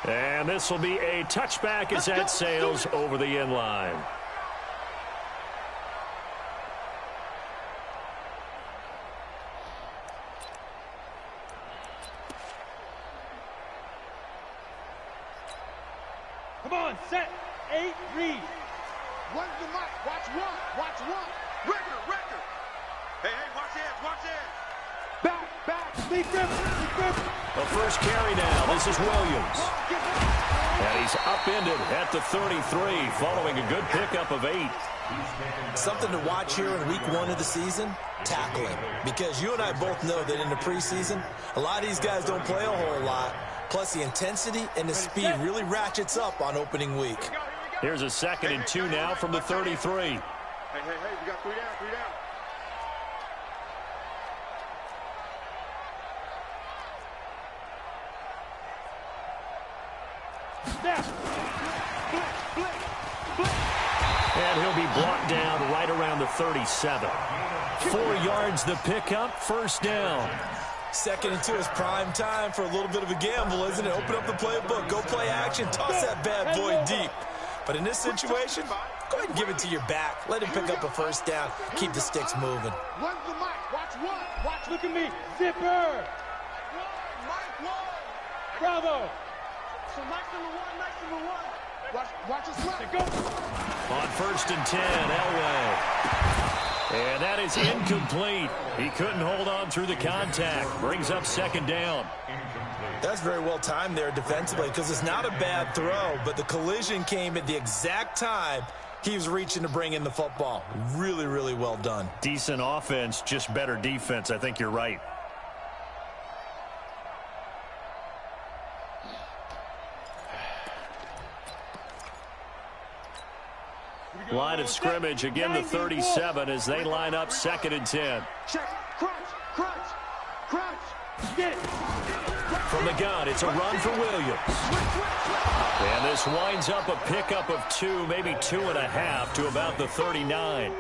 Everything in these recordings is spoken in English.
And this will be a touchback as that sails over the end line. Come on, set, 8, read. Run the mic, watch one. Record. Hey, watch edge. Back, lead grip. The first carry now, this is Williams. And he's upended at the 33, following a good pickup of 8. Something to watch here in week 1 of the season, tackling. Because you and I both know that in the preseason, a lot of these guys don't play a whole lot. Plus, the intensity and the speed really ratchets up on opening week. Here's a 2nd and 2 now from the 33. Hey, we got 3 down. And he'll be brought down right around the 37. 4 yards the pickup, first down. 2nd and 2 is prime time for a little bit of a gamble, isn't it? Open up the playbook, go play action, toss that bad boy deep. But in this situation, go ahead and give it to your back. Let him pick up a first down. Keep the sticks moving. Run the mic, watch one. Look at me, zipper. Bravo. So Mike's number one. Watch his left. Go. On 1st and 10, Elway. And that is incomplete. He couldn't hold on through the contact. Brings up 2nd down. That's very well timed there defensively because it's not a bad throw, but the collision came at the exact time he was reaching to bring in the football. Really, really well done. Decent offense, just better defense. I think you're right. Line of scrimmage, again the 37 as they line up 2nd and 10. Check, crunch. Get it. From the gun, it's a run for Williams. And this winds up a pickup of 2, maybe 2.5 to about the 39.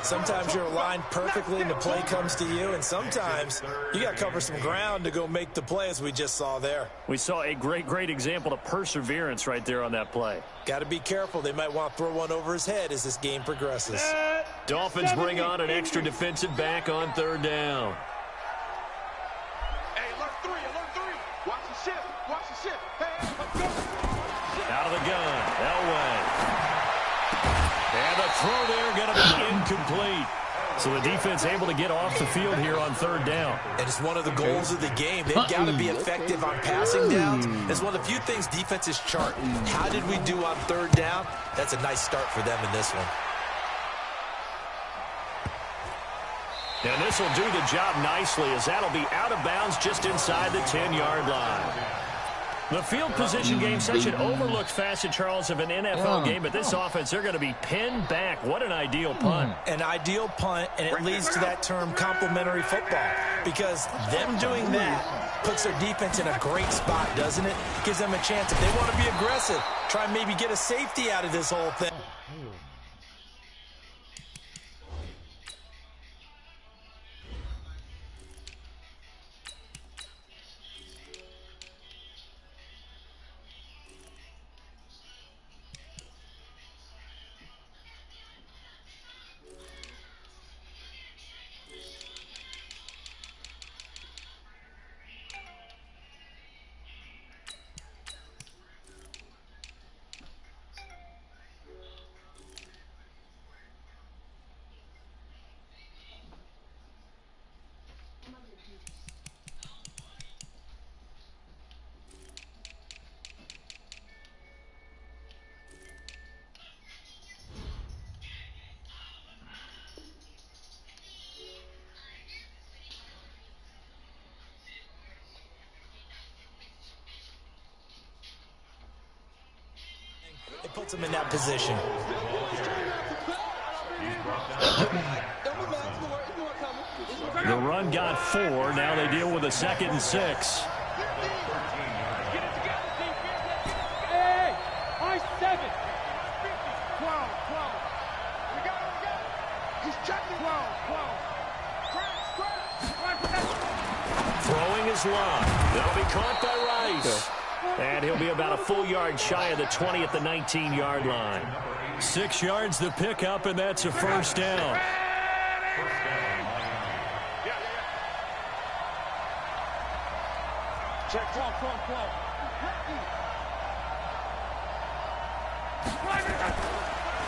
Sometimes you're aligned perfectly and the play comes to you, and sometimes you got to cover some ground to go make the play as we just saw there. We saw a great example of perseverance right there on that play. Got to be careful. They might want to throw one over his head as this game progresses. Dolphins bring on an extra defensive back on 3rd down. Hey, alert 3. Watch the shift. Hey, let's go. Out of the gun, Elway. And the throw there going to be incomplete. So the defense able to get off the field here on 3rd down. And it's one of the goals of the game. They've got to be effective on passing downs. It's one of the few things defenses chart. How did we do on 3rd down? That's a nice start for them in this one. And this will do the job nicely as that'll be out of bounds just inside the 10-yard line. The field position game, such an overlooked facet, Charles, of an NFL game, but this offense, they're going to be pinned back. What an ideal punt. An ideal punt, and it leads to that term complementary football, because them doing that puts their defense in a great spot, doesn't it? Gives them a chance. If they want to be aggressive, try and maybe get a safety out of this whole thing. It puts them in that position. The run got 4. Now they deal with a 2nd and 6. Hey, I 7. 12. We got it. He's checking. 12. Throwing is long. That'll be caught by Rice. And he'll be about a full yard shy of the 20 at the 19-yard line. 6 yards the pickup, and that's a first down. Check, come.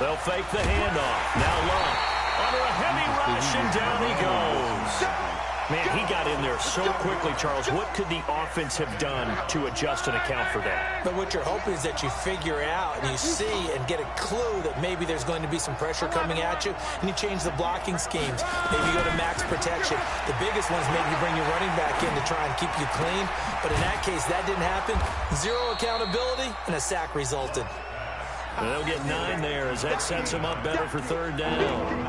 They'll fake the handoff. Now Love under a heavy rush, and down he goes. Man, he got in there so quickly, Charles. What could the offense have done to adjust and account for that? But what you're hoping is that you figure out and you see and get a clue that maybe there's going to be some pressure coming at you, and you change the blocking schemes. Maybe you go to max protection. The biggest one is maybe you bring your running back in to try and keep you clean. But in that case, that didn't happen. 0 accountability, and a sack resulted. And they'll get 9 there as that sets them up better for third down.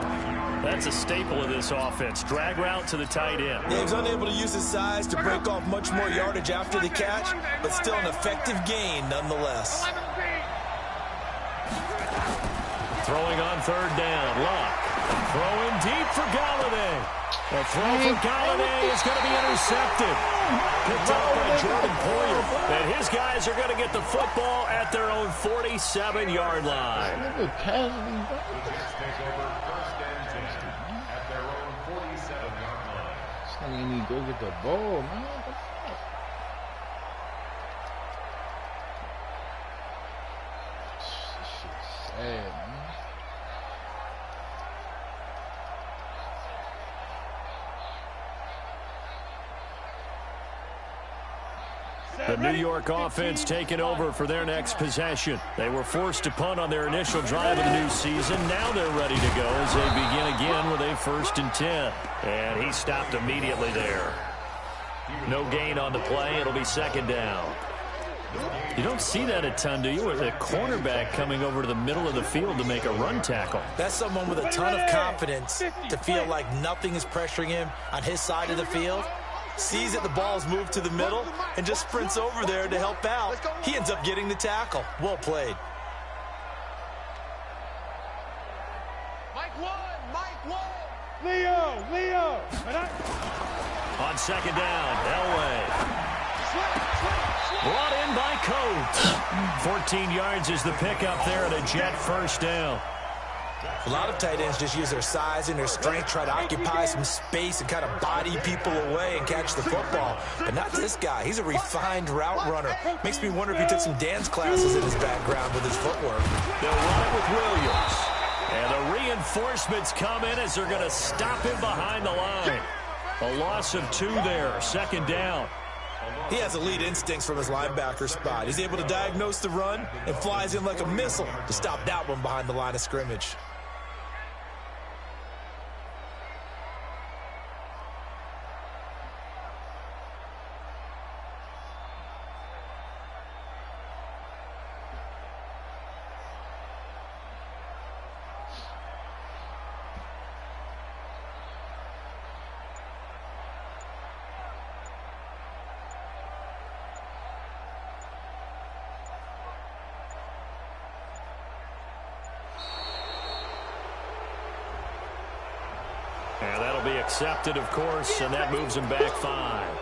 That's a staple of this offense. Drag route to the tight end. Yeah, he was unable to use his size to break off much more yardage after the catch, but still an effective gain nonetheless. Throwing on third down. Luck. Throwing deep for Galladay. The throw for Galladay is going to be intercepted. Picked up by Jordan Poyer. And his guys are going to get the football at their own 47-yard line. I didn't even go get the ball, man. This shit's sad, man. The New York offense taking over for their next possession. They were forced to punt on their initial drive of the new season. Now they're ready to go as they begin again with a 1st and 10. And he stopped immediately there. No gain on the play. It'll be 2nd down. You don't see that a ton, do you? With a cornerback coming over to the middle of the field to make a run tackle. That's someone with a ton of confidence to feel like nothing is pressuring him on his side of the field. Sees that the ball is moved to the middle and just sprints over there to help out. He ends up getting the tackle. Well played. Mike one. Leo. On 2nd down, Elway. Brought in by Coates. 14 yards is the pickup there at a Jet 1st down. A lot of tight ends just use their size and their strength, try to occupy some space and kind of body people away and catch the football. But not this guy. He's a refined route runner. Makes me wonder if he took some dance classes in his background with his footwork. They'll run it with Williams. And the reinforcements come in as they're going to stop him behind the line. A loss of 2 there, 2nd down. He has elite instincts from his linebacker spot. He's able to diagnose the run and flies in like a missile to stop that one behind the line of scrimmage. And that'll be accepted, of course, and that moves him back 5.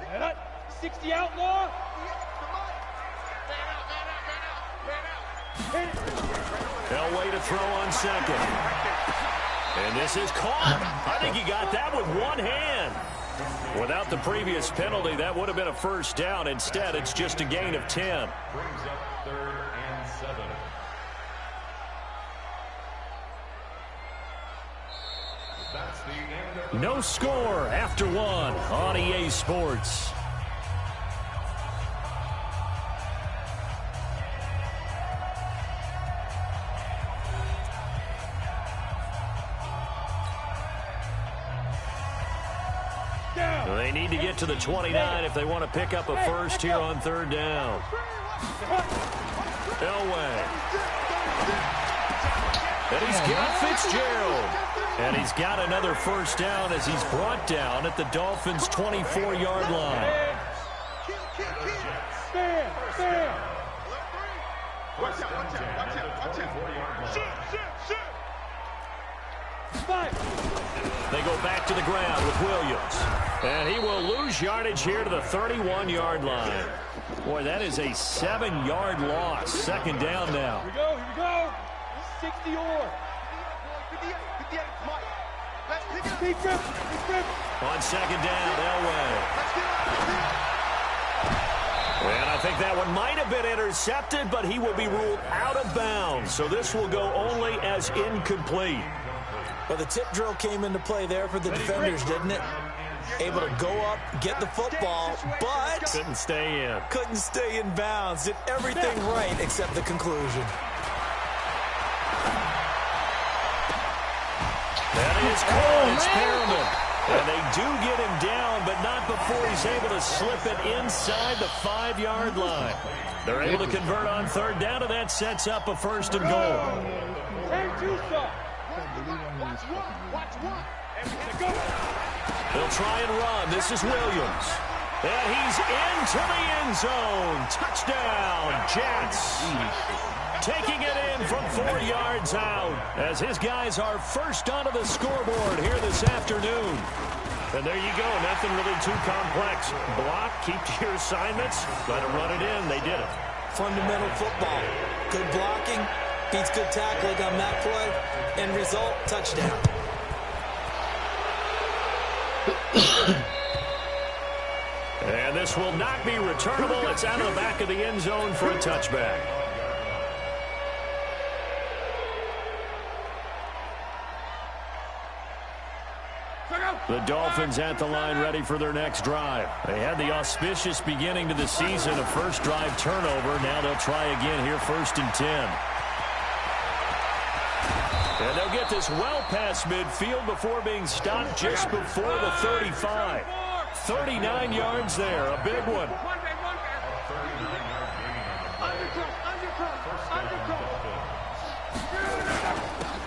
Set up. 60 outlaw. Elway to throw on 2nd. And this is caught. I think he got that with one hand. Without the previous penalty, that would have been a 1st down. Instead, it's just a gain of 10. Brings up 3rd and 7. No score after 1 on EA Sports. They need to get to the 29 if they want to pick up a 1st here on 3rd down. Elway. And he's got Fitzgerald. And he's got another first down as he's brought down at the Dolphins' 24-yard line. Watch out. They go back to the ground with Williams. And he will lose yardage here to the 31-yard line. Boy, that is a 7-yard loss. Second down now. Here we go. 60 or. On second down, Elway. And I think that one might have been intercepted, but he will be ruled out of bounds. So this will go only as incomplete. Well, the tip drill came into play there for the defenders, didn't it? Able to go up, get the football, but couldn't stay in. Couldn't stay in bounds. Did everything right except the conclusion. That is called. It's Perriman. And they do get him down, but not before he's able to slip it inside the 5-yard line. They're able to convert on third down, and that sets up a first and goal. They'll try and run. This is Williams. And he's into the end zone. Touchdown, Jets. Taking it in from 4 yards out as his guys are first onto the scoreboard here this afternoon. And there you go. Nothing really too complex. Block, keep to your assignments. Got to run it in. They did it. Fundamental football. Good blocking. Beats good tackling on that play. End result, touchdown. And this will not be returnable. It's out of the back of the end zone for a touchback. The Dolphins at the line ready for their next drive. They had the auspicious beginning to the season, a first drive turnover. Now they'll try again here, 1st and 10. And they'll get this well past midfield before being stopped just before the 35. 39 yards there, a big one.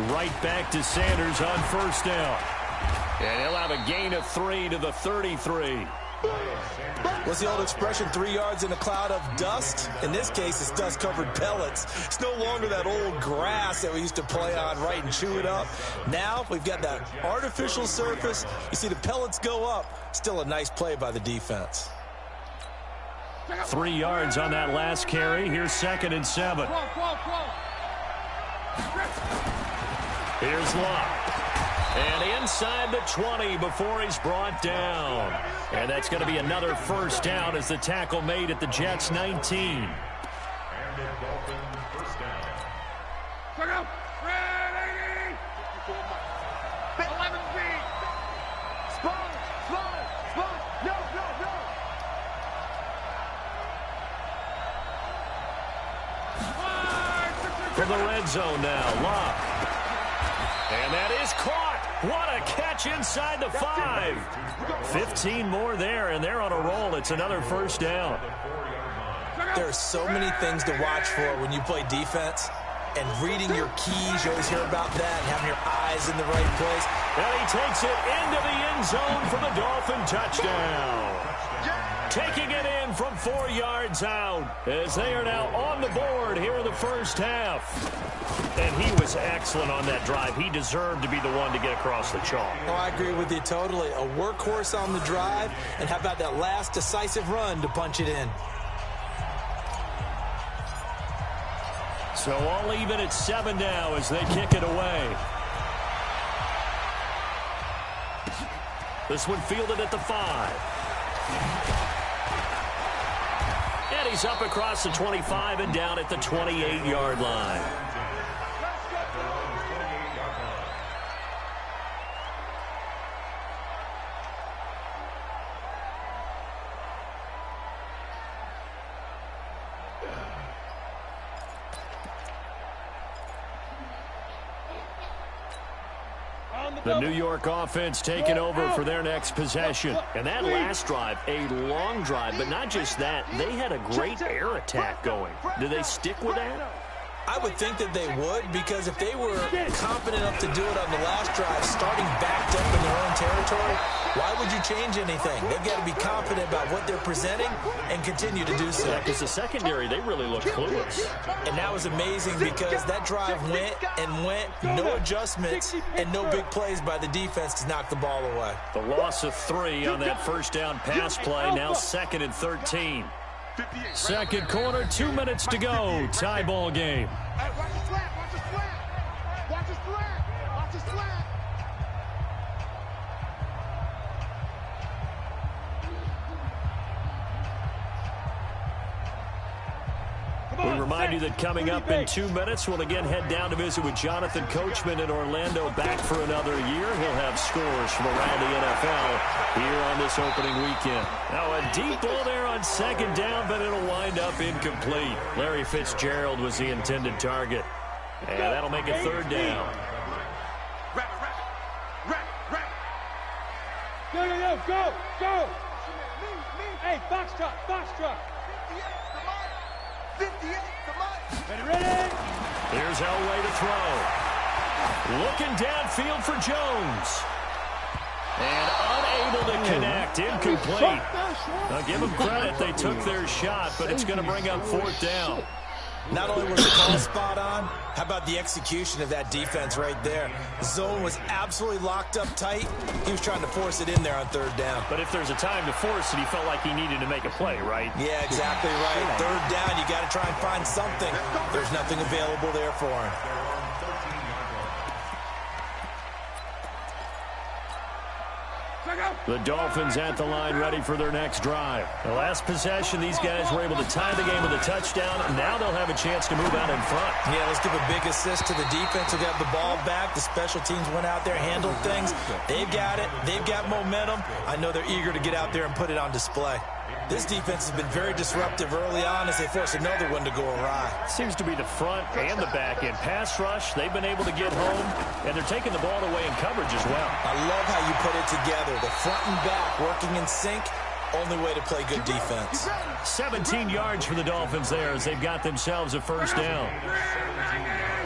Right back to Sanders on first down. And he'll have a gain of 3 to the 33. What's the old expression, 3 yards in a cloud of dust? In this case, it's dust-covered pellets. It's no longer that old grass that we used to play on, right, and chew it up. Now we've got that artificial surface. You see the pellets go up. Still a nice play by the defense. 3 yards on that last carry. Here's 2nd and 7. Here's Locke. And inside the 20 before he's brought down. And that's going to be another first down as the tackle made at the Jets' 19. From the red zone now, Locke. And that is caught. What a catch inside the 5. 15 more there, and they're on a roll. It's another first down. There are so many things to watch for when you play defense. And reading your keys, you always hear about that, and having your eyes in the right place. And he takes it into the end zone for the Dolphin touchdown. Taking it in from 4 yards out as they are now on the board here in the first half. And he was excellent on that drive. He deserved to be the one to get across the chalk. Oh, I agree with you totally. A workhorse on the drive, and how about that last decisive run to punch it in? So all even at 7 now as they kick it away. This one fielded at the 5. And he's up across the 25 and down at the 28-yard line. On the The New York offense taking over for their next possession. And that last drive, a long drive, but not just that. They had a great air attack going. Do they stick with that? I would think that they would, because if they were confident enough to do it on the last drive, starting backed up in their own territory, why would you change anything? They've got to be confident about what they're presenting and continue to do so. Yeah, because the secondary, they really look clueless. And that was amazing because that drive went and went, no adjustments, and no big plays by the defense to knock the ball away. The loss of 3 on that first down pass play, now 2nd and 13. Second quarter, 2 minutes to go. Tie ball game. Hey, watch his flat, watch his flat. Watch his flat, watch his flat. We remind you that coming up in 2 minutes, we'll again head down to visit with Jonathan Coachman in Orlando, back for another year. He'll have scores from around the NFL here on this opening weekend. Now a deep ball there on second down, but it'll wind up incomplete. Larry Fitzgerald was the intended target. And that'll make it third down. Go. Hey, box truck. 58, come on. Ready? Here's Elway to throw. Looking downfield for Jones. And unable to connect. Incomplete. Now give them credit. They took their shot, but it's going to bring up fourth down. Not only was the call spot on, how about the execution of that defense right there? The zone was absolutely locked up tight. He was trying to force it in there on third down. But if there's a time to force it, he felt like he needed to make a play, right? Yeah, exactly right. Third down, you got to try and find something. There's nothing available there for him. The Dolphins at the line, ready for their next drive. The last possession, these guys were able to tie the game with a touchdown. Now they'll have a chance to move out in front. Yeah, let's give a big assist to the defense who got the ball back. The special teams went out there, handled things. They've got it. They've got momentum. I know they're eager to get out there and put it on display. This defense has been very disruptive early on as they force another one to go awry. Seems to be the front and the back end. Pass rush, they've been able to get home, and they're taking the ball away in coverage as well. I love how you put it together. The front and back working in sync. Only way to play good defense. 17 yards for the Dolphins there as they've got themselves a first down.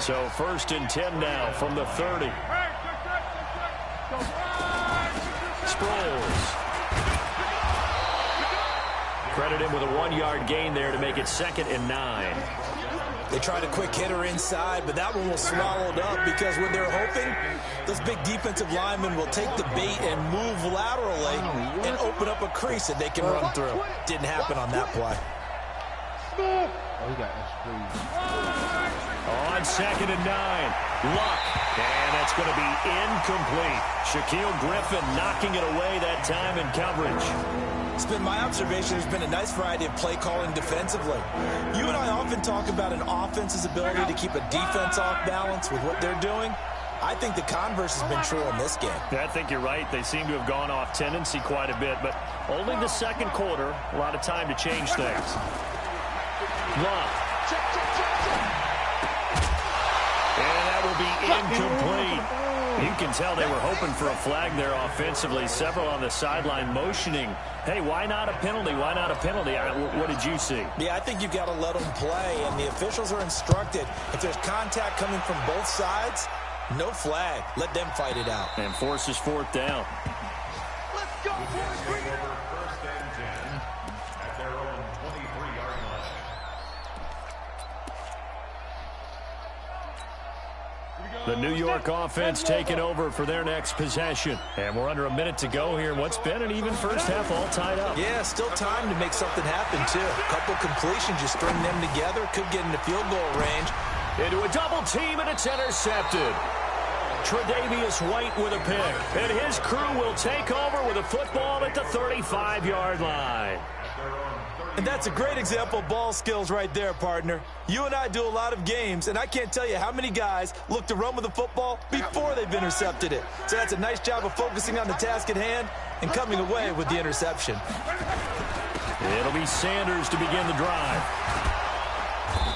So 1st and 10 now from the 30. Sproles. Credit him with a 1-yard gain there to make it 2nd and 9. They tried a quick hitter inside, but that one was swallowed up because when they're hoping, those big defensive linemen will take the bait and move laterally and open up a crease that they can run through. Didn't happen on that play. Oh, he got On 2nd and 9. Luck. And that's going to be incomplete. Shaquille Griffin knocking it away that time in coverage. It's been my observation there's been a nice variety of play calling defensively. You and I often talk about an offense's ability to keep a defense off balance with what they're doing. I think the converse has been true in this game. Yeah, I think you're right. They seem to have gone off tendency quite a bit, but only the second quarter, a lot of time to change things. Luck. And that will be incomplete. You can tell they were hoping for a flag there offensively. Several on the sideline motioning, hey, why not a penalty? Why not a penalty? What did you see? Yeah, I think you've got to let them play, and the officials are instructed. If there's contact coming from both sides, no flag. Let them fight it out. And forces fourth down. Let's go, boys. First and 10 at their own 23-yard line. The New York offense taking over for their next possession. And we're under a minute to go here. What's been an even first half all tied up. Yeah, still time to make something happen, too. A couple completions, you string them together, could get into field goal range. Into a double team, and it's intercepted. Tre'Davious White with a pick. And his crew will take over with a football at the 35-yard line. And that's a great example of ball skills right there, partner. You and I do a lot of games, and I can't tell you how many guys look to run with the football before they've intercepted it. So that's a nice job of focusing on the task at hand and coming away with the interception. It'll be Sanders to begin the drive.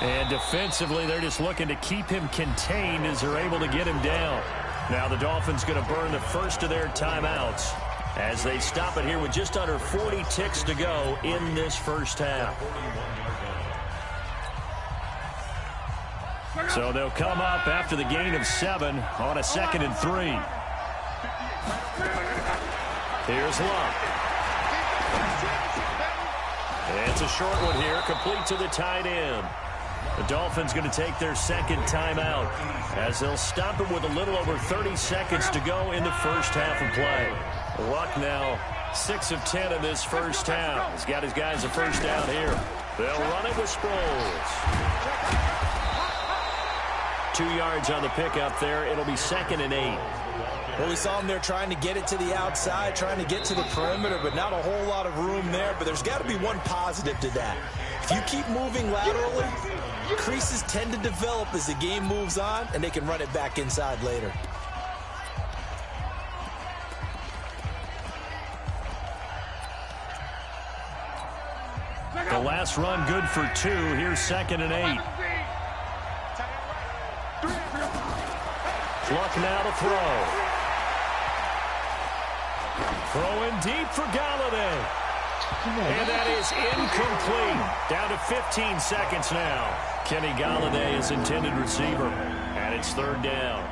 And defensively, they're just looking to keep him contained as they're able to get him down. Now the Dolphins going to burn the first of their timeouts as they stop it here with just under 40 ticks to go in this first half. So they'll come up after the gain of 7 on a 2nd and 3. Here's Luck. It's a short one here, complete to the tight end. The Dolphins going to take their second timeout as they'll stop it with a little over 30 seconds to go in the first half of play. Luck now 6 of 10 in this first half. He's got his guys a first down here. They'll run it with Sproles. 2 yards on the pickup there. It'll be 2nd and 8. Well, we saw him there trying to get it to the outside, trying to get to the perimeter, but not a whole lot of room there. But there's got to be one positive to that. If you keep moving laterally, creases tend to develop as the game moves on, and they can run it back inside later. The last run good for 2. Here's 2nd and 8. Luck now to throw. Throwing deep for Galladay. And that is incomplete. Down to 15 seconds now. Kenny Galladay is intended receiver. And it's 3rd down.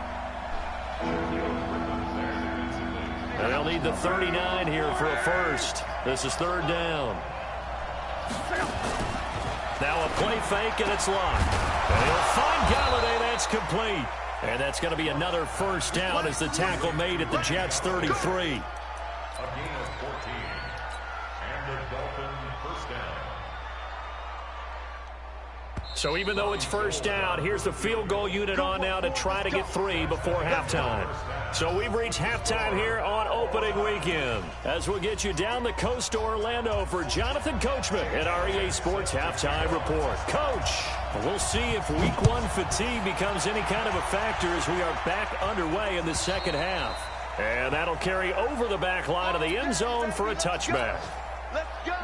And they'll need the 39 here for a first. This is 3rd down. Now a play fake, and it's Luck. And he'll find Galladay. That's complete. And that's going to be another first down as the tackle made at the Jets' 33. A gain of 14. And the Dolphins first down. So even though it's first down, here's the field goal unit on now to try to get 3 before halftime. So we've reached halftime here on opening weekend. As we'll get you down the coast to Orlando for Jonathan Coachman at our EA Sports Halftime Report. Coach, we'll see if Week 1 fatigue becomes any kind of a factor as we are back underway in the second half. And that'll carry over the back line of the end zone for a touchback. Let's go.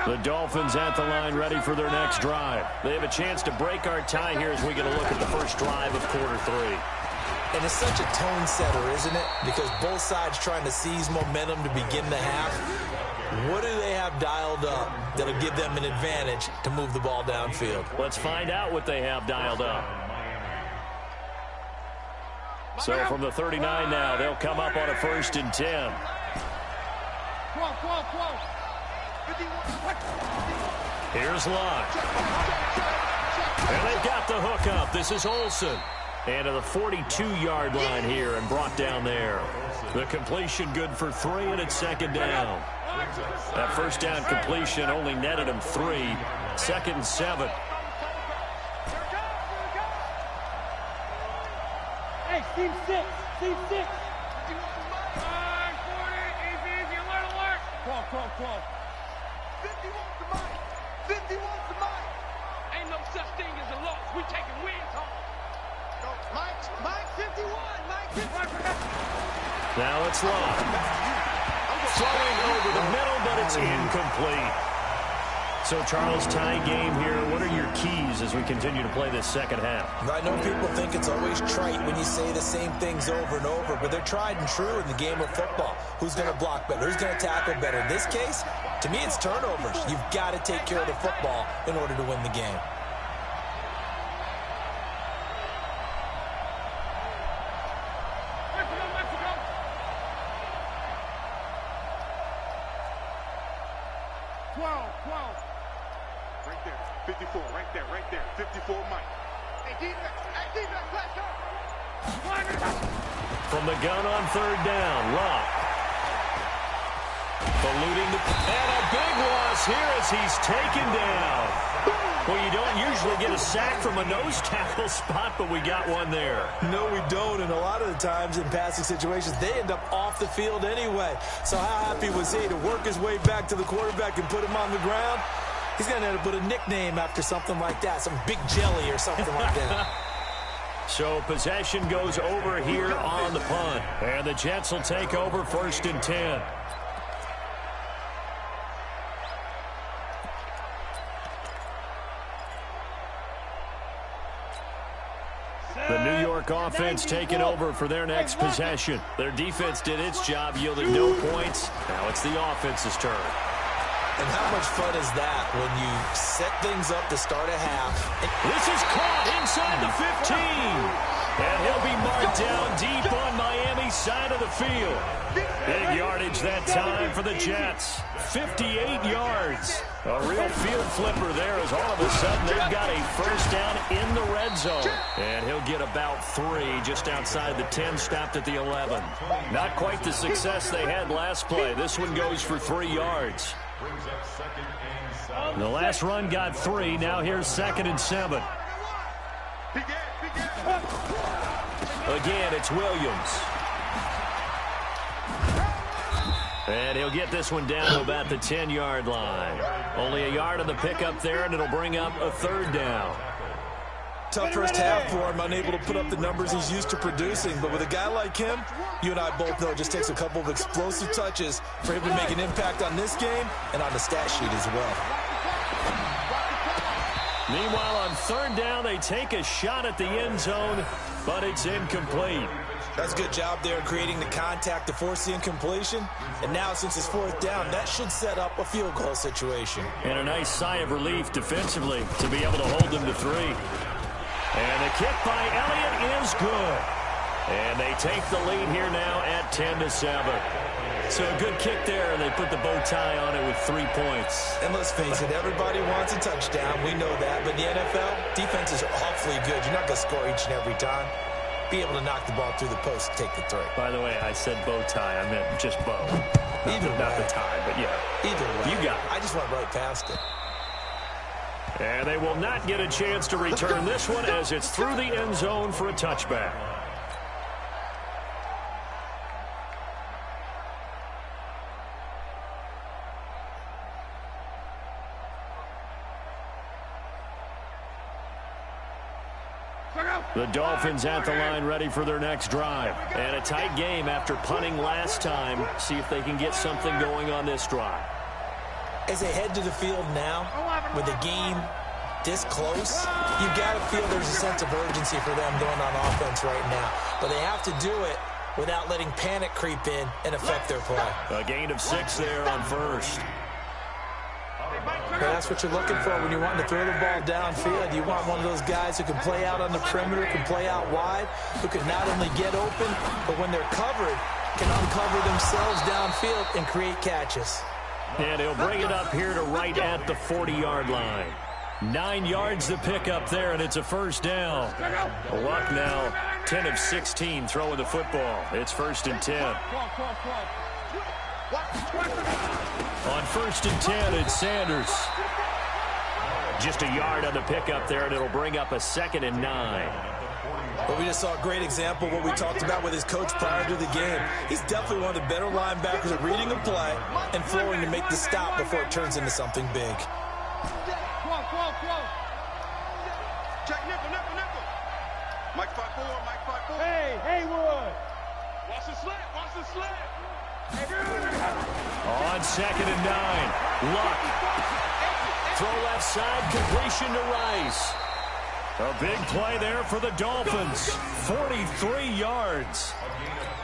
The Dolphins at the line ready for their next drive. They have a chance to break our tie here as we get a look at the first drive of quarter 3. And it's such a tone setter, isn't it? Because both sides trying to seize momentum to begin the half. What do they have dialed up that'll give them an advantage to move the ball downfield? Let's find out what they have dialed up. So from the 39 now, they'll come up on a 1st and 10. Here's Luck. And they've got the hook up. This is Olsen. And to the 42-yard line here and brought down there. The completion good for 3, and it's 2nd down. That first down completion only netted him 3. 2nd and 7. Hey, team 6. Team 6. Easy, alert. Call. 50 wants the mic. 50 wants the mic. Ain't no such thing as a loss. We taking wins home. Mike 51. Mike 51. Now it's Luck. Throwing over the middle, but it's incomplete. So, Charles, tie game here. What are your keys as we continue to play this second half? I know people think it's always trite when you say the same things over and over, but they're tried and true in the game of football. Who's going to block better? Who's going to tackle better? In this case, to me, it's turnovers. You've got to take care of the football in order to win the game. Right there. 54. Right there. 54 Mike. Hey, defense, let's go. From the gun on 3rd down, Luck. Eluding the... And a big loss here as he's taken down. Well, you don't usually get a sack from a nose tackle spot, but we got one there. No, we don't, and a lot of the times in passing situations, they end up off the field anyway. So how happy was he to work his way back to the quarterback and put him on the ground? He's going to have to put a nickname after something like that, some Big Jelly or something like that. So possession goes over here on the punt. And the Jets will take over 1st and 10. The New York offense taking over for their next possession. Their defense did its job, yielded no points. Now it's the offense's turn. And how much fun is that when you set things up to start a half? This is caught inside the 15. And he'll be marked down deep on Miami's side of the field. Big yardage that time for the Jets. 58 yards. A real field flipper there as all of a sudden they've got a first down in the red zone. And he'll get about 3 just outside the 10, stopped at the 11. Not quite the success they had last play. This one goes for 3 yards. The last run got 3. Now here's 2nd and 7. Again, it's Williams. And he'll get this one down to about the 10-yard line. Only a yard on the pickup there, and it'll bring up a 3rd down. Tough first half for him, unable to put up the numbers he's used to producing. But with a guy like him, you and I both know it just takes a couple of explosive touches for him to make an impact on this game and on the stat sheet as well. Meanwhile, on 3rd down, they take a shot at the end zone, but it's incomplete. That's a good job there creating the contact to force the incompletion. And now, since it's 4th down, that should set up a field goal situation. And a nice sigh of relief defensively to be able to hold them to 3. And the kick by Elliott is good. And they take the lead here now at 10-7. So a good kick there, and they put the bow tie on it with 3 points. And let's face it, everybody wants a touchdown. We know that. But in the NFL, defenses are awfully good. You're not going to score each and every time. Be able to knock the ball through the post and take the 3. By the way, I said bow tie. I meant just bow. Not the tie, but yeah. Either way. You got it. I just went right past it. And they will not get a chance to return this one as it's through the end zone for a touchback. The Dolphins at the line ready for their next drive. And a tight game after punting last time. See if they can get something going on this drive. As they head to the field now, with the game this close, you've got to feel there's a sense of urgency for them going on offense right now. But they have to do it without letting panic creep in and affect their play. A gain of 6 there on 1st. And that's what you're looking for when you want to throw the ball downfield. You want one of those guys who can play out on the perimeter, can play out wide, who can not only get open, but when they're covered, can uncover themselves downfield and create catches. And he'll bring it up here to right at the 40-yard line. 9 yards to pick up there, and it's a 1st down. Luck now 10 of 16 throwing the football. It's 1st and 10. On 1st and 10, it's Sanders. Just a yard on the pickup there, and it'll bring up a 2nd and 9. But we just saw a great example of what we talked about with his coach prior to the game. He's definitely one of the better linebackers at reading a play and flowing to make the stop before it turns into something big. Check nickel. Mike 5-4, Mike 5-4. Hey, Haywood. Watch the slant. On 2nd and 9, Luck. Throw left side, completion to Rice. A big play there for the Dolphins. 43 yards.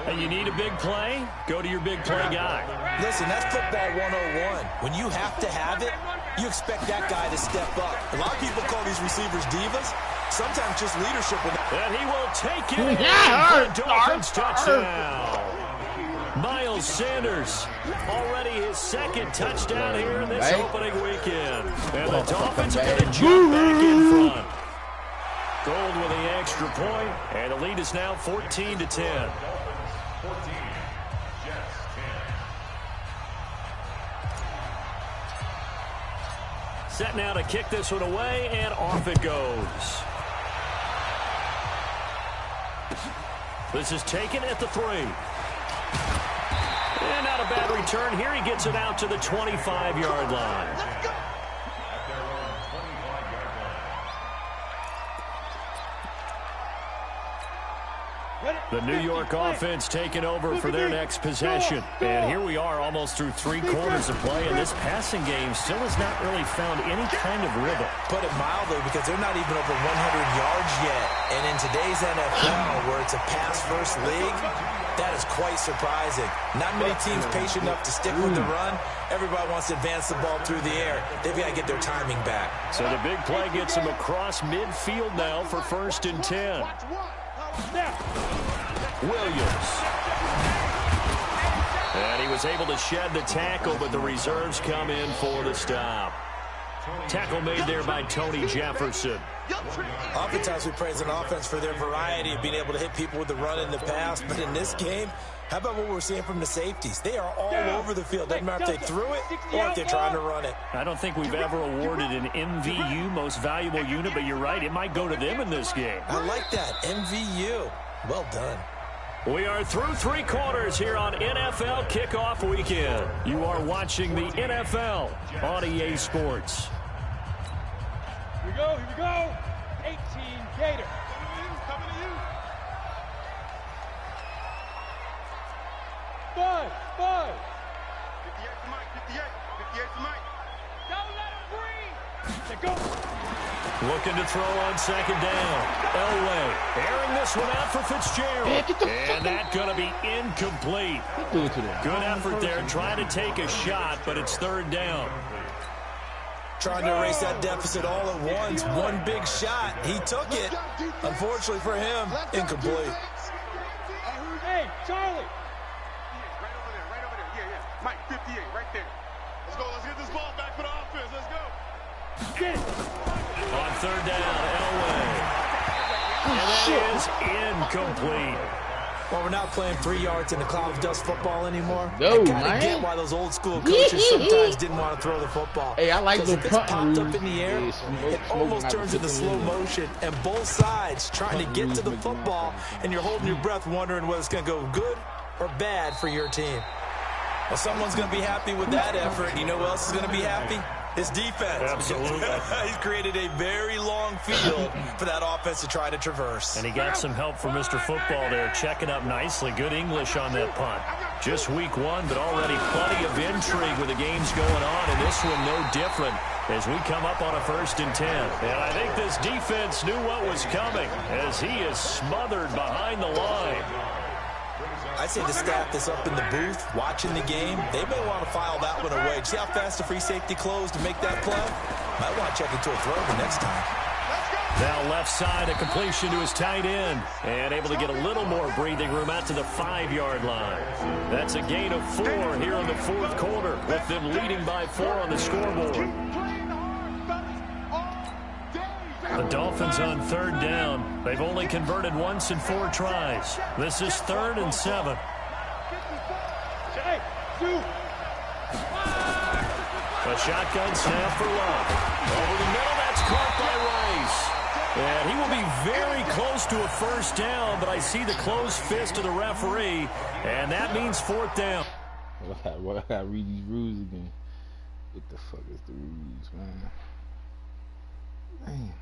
And you need a big play? Go to your big play guy. Listen, that's football 101. When you have to have it, you expect that guy to step up. A lot of people call these receivers divas. Sometimes just leadership. And he will take it. For a Dolphins touchdown. Miles Sanders, already his 2nd touchdown here in this opening weekend. And the Dolphins are going to jump back in front. Gold with the extra point, and the lead is now 14-10. 14, Jets 10. Set now to kick this one away, and off it goes. This is taken at the 3. And not a bad return. Here he gets it out to the 25-yard line. Ready? The New York offense taking over for their next possession. And here we are almost through 3 quarters of play, and this passing game still has not really found any kind of rhythm. Put it mildly, because they're not even over 100 yards yet. And in today's NFL, where it's a pass-first league, that is quite surprising. Not many teams patient enough to stick with the run. Everybody wants to advance the ball through the air. They've got to get their timing back. So the big play gets them across midfield now for 1st and 10. Williams. And he was able to shed the tackle, but the reserves come in for the stop. Tackle made there by Tony Jefferson. Oftentimes we praise an offense for their variety of being able to hit people with the run in the pass, but in this game, how about what we're seeing from the safeties? They are all over the field. Doesn't matter if they threw it or if they're trying to run it. I don't think we've ever awarded an MVU, most valuable unit, but you're right, it might go to them in this game. I like that, MVU. Well done. We are through 3 quarters here on NFL Kickoff Weekend. You are watching the NFL on EA Sports. Here we go, here we go. 18 Gator. Coming to you. 5. 58 to Mike, 58. 58 to Mike. Don't let him breathe. They go. Looking to throw on 2nd down. Elway airing this one out for Fitzgerald. And that's going to be incomplete. Good effort there, trying to take a shot, but it's 3rd down. Trying to erase that deficit all at once. One big shot. He took it. Unfortunately for him, incomplete. Hey, Charlie. Right over there, right over there. Yeah. Mike, 58, right there. Let's go. Let's get this ball back for the offense. Let's go. Get it. On 3rd down, Elway. And that is incomplete. Well, we're not playing 3 yards in a cloud of dust football anymore. No, I kind of get why those old school coaches sometimes didn't want to throw the football. Hey, I like the if it's popped up in the air, it almost turns into slow motion, and both sides trying to get to the football, and you're holding your breath wondering whether it's going to go good or bad for your team. Well, someone's going to be happy with that effort. You know who else is going to be happy? His defense. Absolutely. He's created a very long field for that offense to try to traverse. And he got some help from Mr. Football there, checking up nicely. Good English on that punt. Just week 1, but already plenty of intrigue with the games going on, and this one no different as we come up on a 1st and 10. And I think this defense knew what was coming as he is smothered behind the line. I'd say the staff that's up in the booth watching the game, they may want to file that one away. See how fast the free safety closed to make that play? Might want to check into a throw the next time. Now left side, a completion to his tight end. And able to get a little more breathing room out to the 5-yard line. That's a gain of 4 here in the 4th quarter, with them leading by 4 on the scoreboard. The Dolphins on 3rd down. They've only converted once in 4 tries. This is 3rd and 7. A shotgun snap for Love. Over the middle, that's caught by Rice. And he will be very close to a 1st down, but I see the closed fist of the referee, and that means 4th down. Well, I gotta read these rules again. What the fuck is the rules, man? Damn.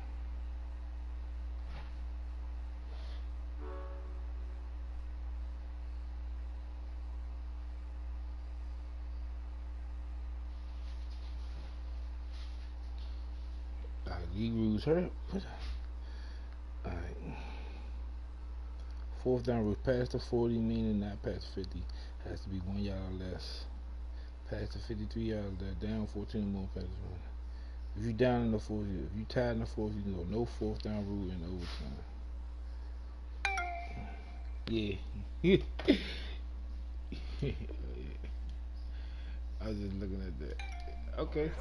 These rules hurt. Alright. 4th down rule. Past the 40, meaning not past 50. Has to be 1 yard or less. Past the 53 yards, down 14 or more past one. If you down in the 4th, if you tied in the 4th, you can go no 4th down rule in overtime. Yeah. I was just looking at that. Okay.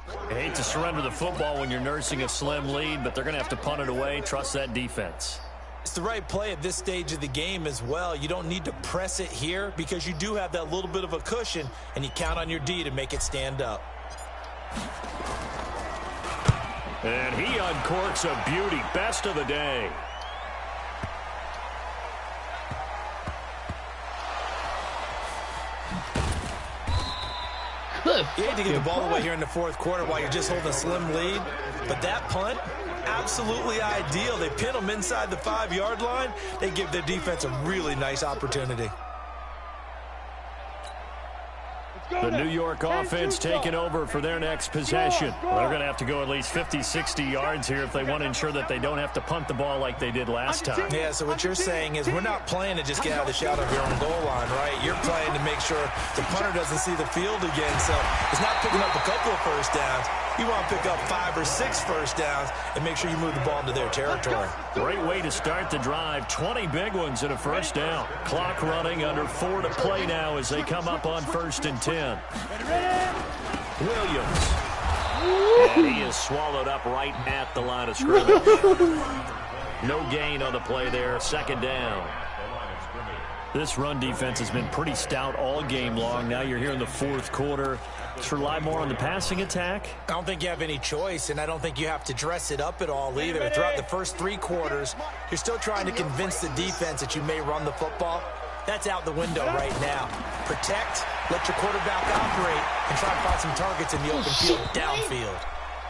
I hate to surrender the football when you're nursing a slim lead, but they're going to have to punt it away. Trust that defense. It's the right play at this stage of the game as well. You don't need to press it here because you do have that little bit of a cushion, and you count on your D to make it stand up. And he uncorks a beauty. Best of the day. You hate to get the ball away here in the 4th quarter while you're just holding a slim lead, but that punt, absolutely ideal. They pin them inside the 5-yard line. They give their defense a really nice opportunity. The New York offense taking over for their next possession. Well, they're going to have to go at least 50, 60 yards here if they want to ensure that they don't have to punt the ball like they did last time. Yeah, so what you're saying is we're not playing to just get out of the shadow of your own goal line, right? You're playing to make sure the punter doesn't see the field again. So it's not picking up a couple of first downs. You want to pick up 5 or 6 first downs and make sure you move the ball into their territory. Great way to start the drive. 20 big ones and a first down. Clock running, under 4 to play now as they come up on 1st and 10. Williams. And he is swallowed up right at the line of scrimmage. No gain on the play there. 2nd down. This run defense has been pretty stout all game long. Now you're here in the 4th quarter. Let's rely more on the passing attack. I don't think you have any choice, and I don't think you have to dress it up at all either. Throughout the first 3 quarters, you're still trying to convince the defense that you may run the football. That's out the window right now. Protect, let your quarterback operate, and try to find some targets in the open field downfield.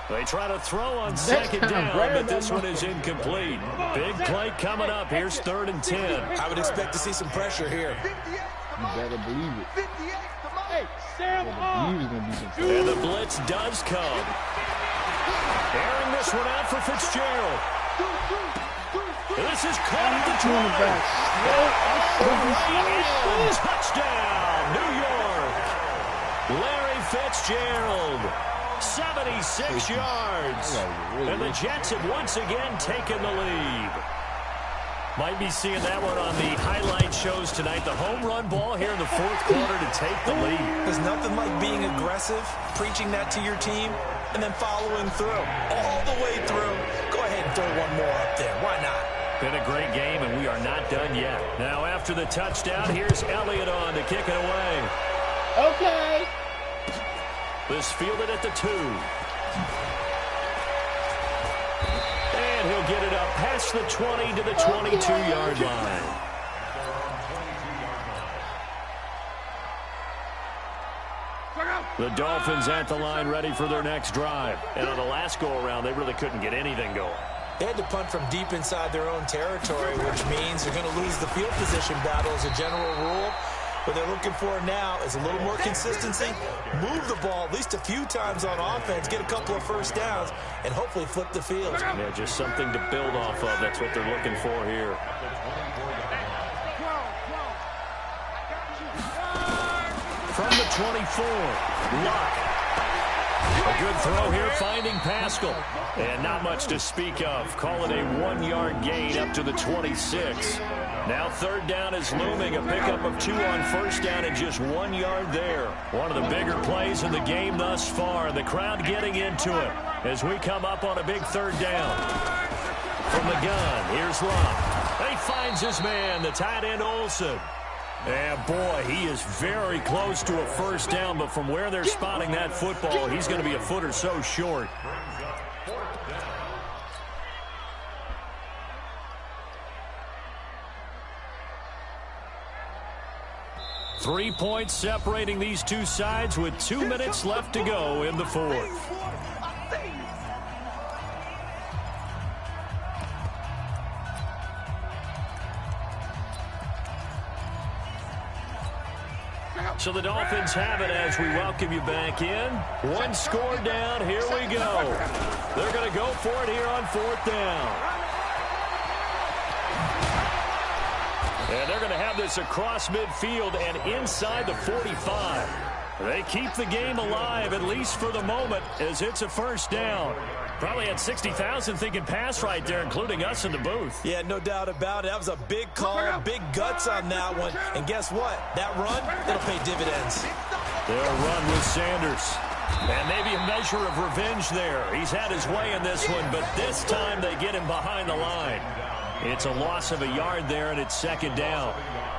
They try to throw on 2nd down, but this one is incomplete. Big play coming up. Here's 3rd and 10. I would expect to see some pressure here. You better believe it. Hey, Sam, and the blitz does come. Airing this one out for Fitzgerald. This is caught at the 20. Touchdown, New York. Larry Fitzgerald. 76 yards. And the Jets have once again taken the lead. Might be seeing that one on the highlight shows tonight. The home run ball here in the 4th quarter to take the lead. There's nothing like being aggressive, preaching that to your team, and then following through. All the way through. Go ahead and throw one more up there. Why not? Been a great game, and we are not done yet. Now after the touchdown, here's Elliott on to kick it away. Okay. This fielded at the 2. And he'll get it up past the 20 to the 22-yard line. The Dolphins at the line ready for their next drive. And on the last go-around, they really couldn't get anything going. They had to punt from deep inside their own territory, which means they're going to lose the field position battle as a general rule. What they're looking for now is a little more consistency, move the ball at least a few times on offense, get a couple of first downs, and hopefully flip the field. Yeah, just something to build off of. That's what they're looking for here. From the 24, Luck. A good throw here, finding Pascal. And not much to speak of. Call it a 1-yard gain up to the 26. Now 3rd down is looming. A pickup of 2 on 1st down and just 1 yard there. One of the bigger plays in the game thus far. The crowd getting into it as we come up on a big 3rd down. From the gun, here's Luck. He finds his man, the tight end Olsen. And boy, he is very close to a first down, but from where they're spotting that football, he's going to be a foot or so short. 3 points separating these two sides with 2 minutes left to go in the 4th. So the Dolphins have it as we welcome you back in. 1 score down. Here we go. They're going to go for it here on 4th down. And they're going to have this across midfield and inside the 45. They keep the game alive, at least for the moment, as it's a first down. Probably had 60,000 thinking pass right there, including us in the booth. Yeah, no doubt about it. That was a big call, big guts on that one. And guess what? That run, it'll pay dividends. They'll run with Sanders. And maybe a measure of revenge there. He's had his way in this one, but this time they get him behind the line. It's a loss of a yard there, and it's 2nd down.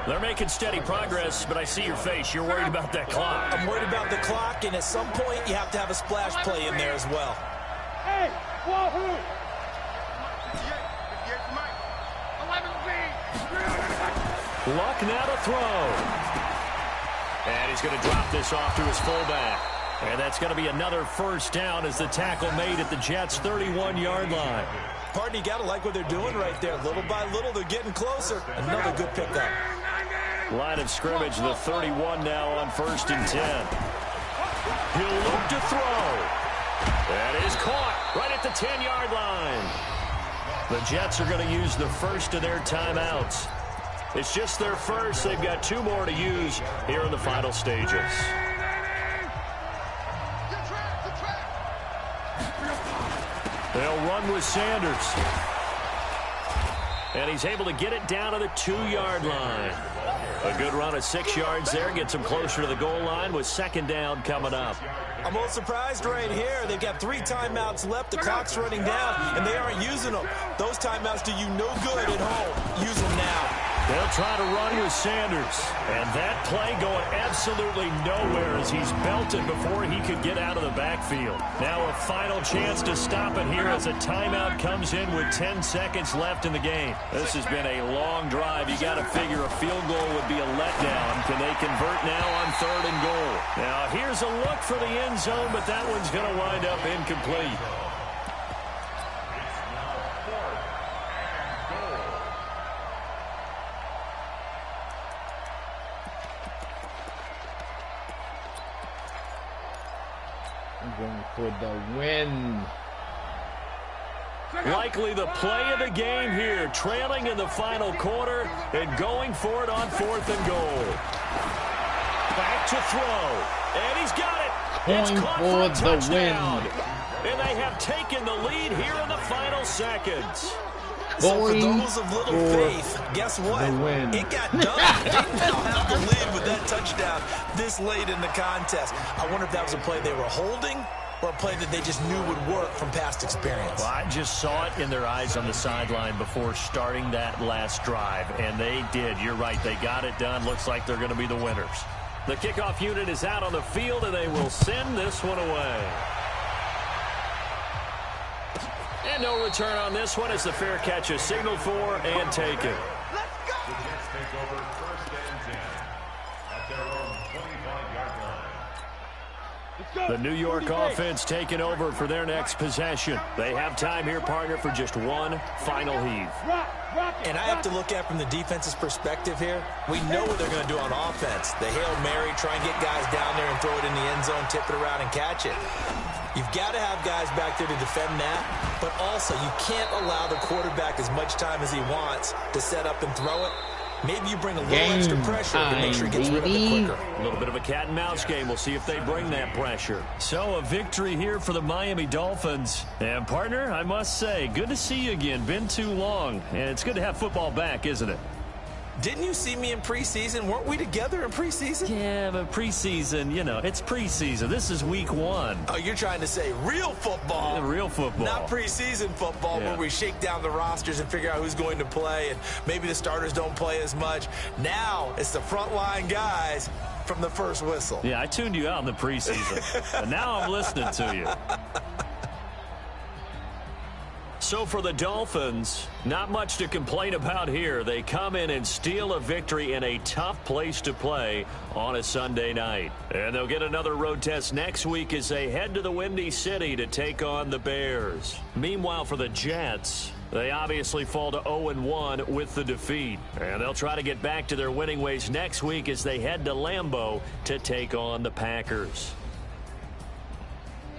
They're making steady progress, but I see your face. You're worried about that clock. I'm worried about the clock, and at some point you have to have a splash play in there as well. Hey, wahoo! Luck now to throw. And he's going to drop this off to his fullback. And that's going to be another first down as the tackle made at the Jets' 31-yard line. Pardon, you got to like what they're doing right there. Little by little, they're getting closer. Another good pickup. Line of scrimmage, the 31 now on 1st and 10. He'll look to throw. That is caught right at the 10-yard line. The Jets are going to use the first of their timeouts. It's just their first. They've got 2 more to use here in the final stages. They'll run with Sanders. And he's able to get it down to the 2-yard line. A good run of 6 yards there. Gets him closer to the goal line with 2nd down coming up. I'm a little surprised right here. They've got 3 timeouts left. The clock's running down, and they aren't using them. Those timeouts do you no good at home. Use them now. They'll try to run with Sanders. And that play going absolutely nowhere as he's belted before he could get out of the backfield. Now a final chance to stop it here as a timeout comes in with 10 seconds left in the game. This has been a long drive. You got to figure a field goal would be a letdown. Can they convert now on 3rd and goal? Now here's a look for the end zone, but that one's going to wind up incomplete. Going for the win. Likely the play of the game here, trailing in the final quarter and going for it on 4th and goal. Back to throw, and he's got it. It's caught for a touchdown. And they have taken the lead here in the final seconds. So for those of little faith, guess what? It got done. They now have the lead with that touchdown this late in the contest. I wonder if that was a play they were holding or a play that they just knew would work from past experience. Well, I just saw it in their eyes on the sideline before starting that last drive, and they did. You're right. They got it done. Looks like they're going to be the winners. The kickoff unit is out on the field, and they will send this one away. And no return on this one as the fair catch is signaled for and taken. The Jets take over 1st and 10 at their own 25-yard line. The New York offense taking over for their next possession. They have time here, partner, for just one final heave. And I have to look at from the defense's perspective here. We know what they're going to do on offense. The Hail Mary, try and get guys down there and throw it in the end zone, tip it around and catch it. You've got to have guys back there to defend that, but also you can't allow the quarterback as much time as he wants to set up and throw it. Maybe you bring a little extra pressure to make sure he gets rid of it quicker. A little bit of a cat and mouse game. We'll see if they bring that pressure. So a victory here for the Miami Dolphins. And partner, I must say, good to see you again. Been too long. And it's good to have football back, isn't it? Didn't you see me in preseason? Weren't we together in preseason? Yeah, but preseason, you know, it's preseason. This is week 1. Oh, you're trying to say real football. Yeah, real football. Not preseason football where we shake down the rosters and figure out who's going to play and maybe the starters don't play as much. Now it's the frontline guys from the first whistle. Yeah, I tuned you out in the preseason. And now I'm listening to you. So for the Dolphins, not much to complain about here. They come in and steal a victory in a tough place to play on a Sunday night. And they'll get another road test next week as they head to the Windy City to take on the Bears. Meanwhile, for the Jets, they obviously fall to 0-1 with the defeat. And they'll try to get back to their winning ways next week as they head to Lambeau to take on the Packers.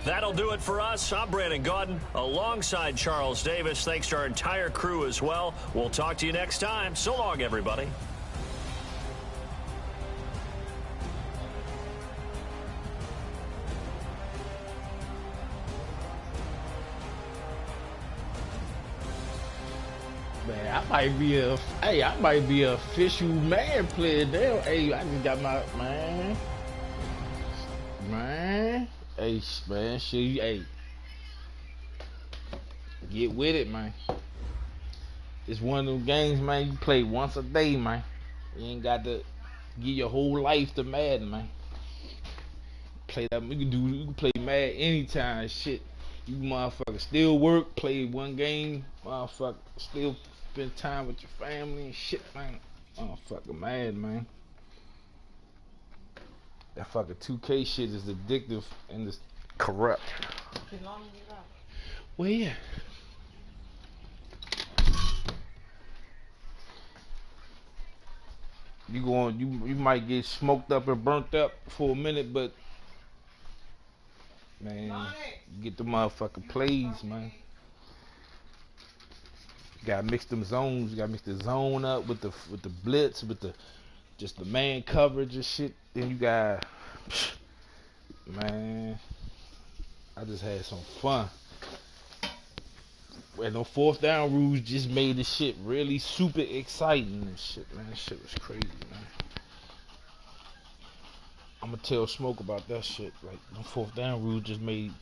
That'll do it for us. I'm Brandon Gaudin alongside Charles Davis. Thanks to our entire crew as well. We'll talk to you next time. So long, everybody. Man, I might be a official man player there. Hey, I just got my man. Hey, man, shit, hey, get with it, man. It's one of them games, man, you play once a day, man. You ain't got to give your whole life to Madden, man. Play that, you can play Madden anytime, shit. You motherfucker still work, play one game, motherfucker, still spend time with your family and shit, man. Motherfucker Madden, man. That fucking 2K shit is addictive and it's corrupt. Well, yeah. You might get smoked up and burnt up for a minute, but man, you get the motherfucking plays, man. You gotta mix them zones. You gotta mix the zone up with the blitz, with the just the man coverage and shit. Then you got, man, I just had some fun. And the fourth down rules just made the shit really super exciting and shit, man. That shit was crazy, man. I'm gonna tell Smoke about that shit. Like, the fourth down rule just made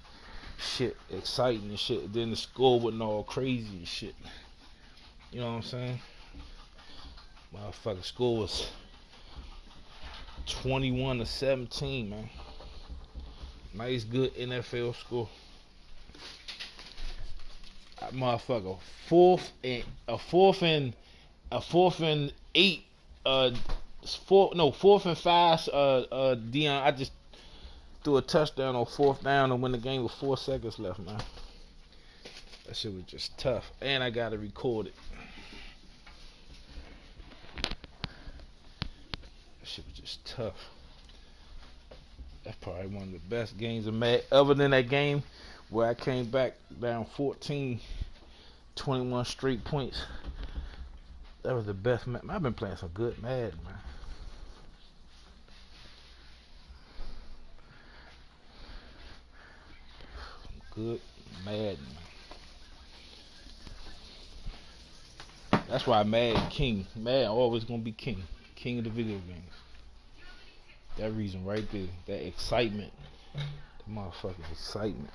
shit exciting and shit. Then the score wasn't all crazy and shit. You know what I'm saying? Motherfucking score was 21-17, man. Nice, good NFL score. Motherfucker, fourth and 8. Fourth and 5. Dion, I just threw a touchdown on fourth down and win the game with 4 seconds left, man. That shit was just tough, and I gotta record it. That shit was just tough. That's probably one of the best games of Madden, other than that game where I came back down 14, 21 straight points. That was the best. I've been playing some good Madden, man. Good Madden, man. That's why Madden king. Madden always gonna be king. King of the video games. That reason right there. That excitement. The motherfucking excitement.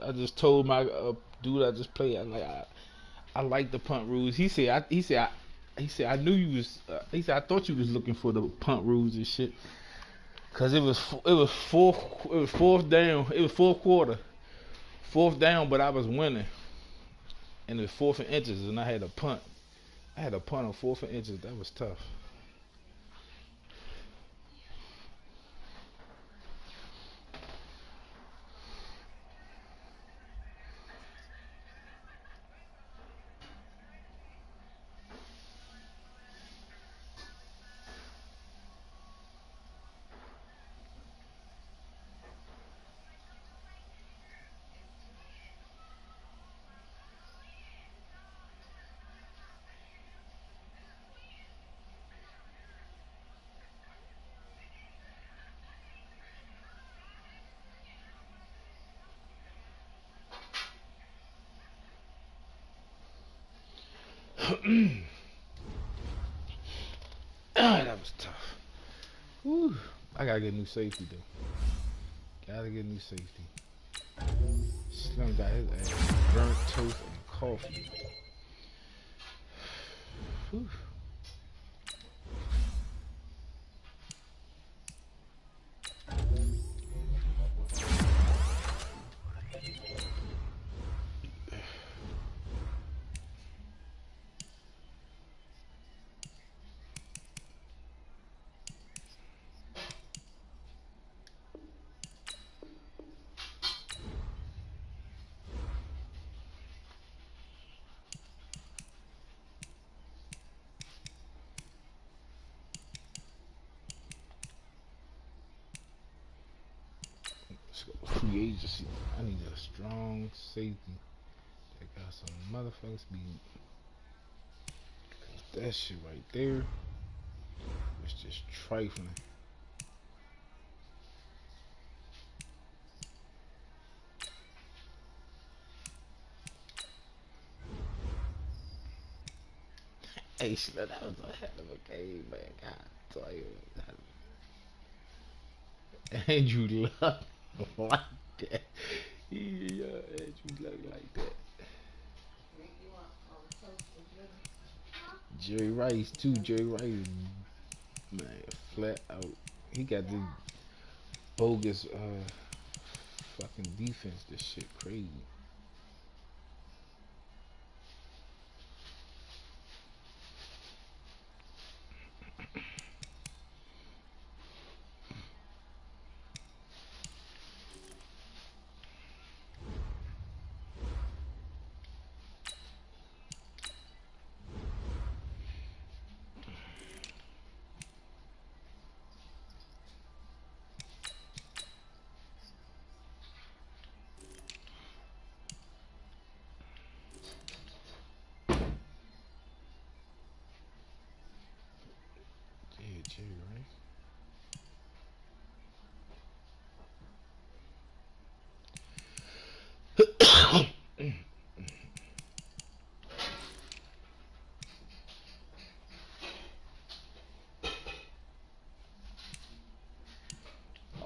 I just told my dude I just played. I like the punt rules. He said I knew you was. He said I thought you was looking for the punt rules and shit. Cause it was fourth down. It was fourth quarter, fourth down, but I was winning, and it was 4th and inches, and I had a punt. I had a punt on 4th and inches. That was tough. That was tough. Whew. I gotta get a new safety though. Gotta get a new safety. Slim got his ass burnt toast and coffee. Whew. Free agency. I need a strong safety that got some motherfucking speed. Cause that shit right there was just trifling. Hey, shit, that was a hell of a game, man. God, tell you, Andrew Luck. like that. Yeah, you look like that. Jerry Rice too. Jerry Rice, man, flat out. He got the bogus fucking defense. This shit crazy. Yeah, Jerry Rice.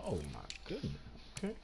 Oh my goodness. Okay.